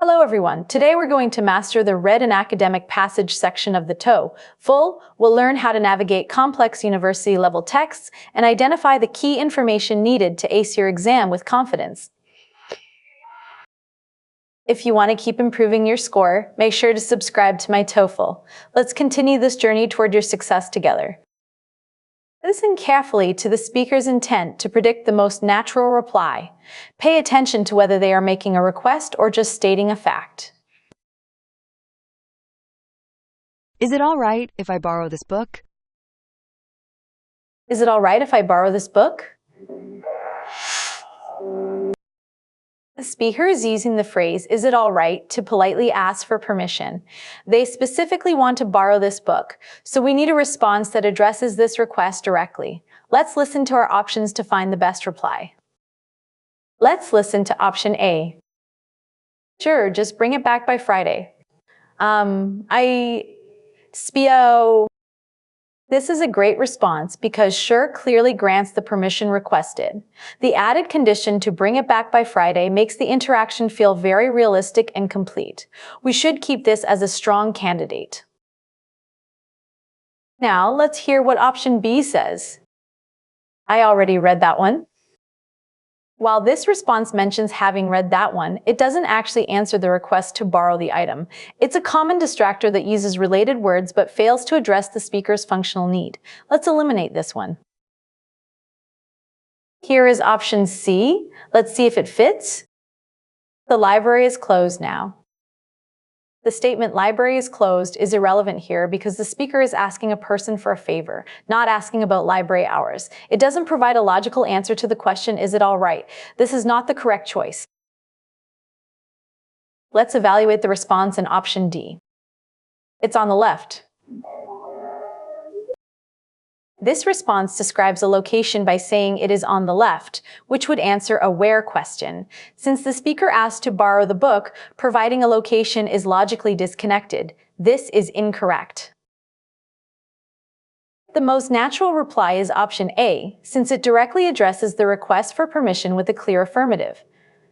Hello everyone. Today we're going to master the read and academic passage section of the TOEFL. We'll learn how to navigate complex university-level texts and identify the key information needed to ace your exam with confidence. If you want to keep improving your score, make sure to subscribe to myTOEFL. Let's continue this journey toward your success together. Listen carefully to the speaker's intent to predict the most natural reply. Pay attention to whether they are making a request or just stating a fact. Is it all right if I borrow this book? Is it all right if I borrow this book? The speaker is using the phrase, "Is it all right?" to politely ask for permission. They specifically want to borrow this book, so we need a response that addresses this request directly. Let's listen to our options to find the best reply. Let's listen to option A. Sure, just bring it back by Friday. This is a great response because sure clearly grants the permission requested. The added condition to bring it back by Friday makes the interaction feel very realistic and complete. We should keep this as a strong candidate. Now let's hear what option B says. I already read that one. While this response mentions having read that one, it doesn't actually answer the request to borrow the item. It's a common distractor that uses related words but fails to address the speaker's functional need. Let's eliminate this one. Here is option C. Let's see if it fits. The library is closed now. The statement "library is closed" is irrelevant here because the speaker is asking a person for a favor, not asking about library hours. It doesn't provide a logical answer to the question, "Is it all right?" This is not the correct choice. Let's evaluate the response in option D. It's on the left. This response describes a location by saying it is on the left, which would answer a where question. Since the speaker asked to borrow the book, providing a location is logically disconnected. This is incorrect. The most natural reply is option A, since it directly addresses the request for permission with a clear affirmative.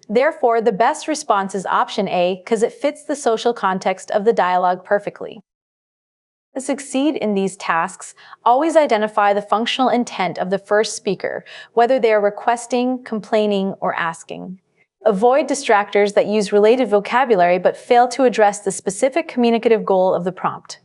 Therefore, the best response is option A because it fits the social context of the dialogue perfectly. To succeed in these tasks, always identify the functional intent of the first speaker, whether they are requesting, complaining, or asking. Avoid distractors that use related vocabulary but fail to address the specific communicative goal of the prompt.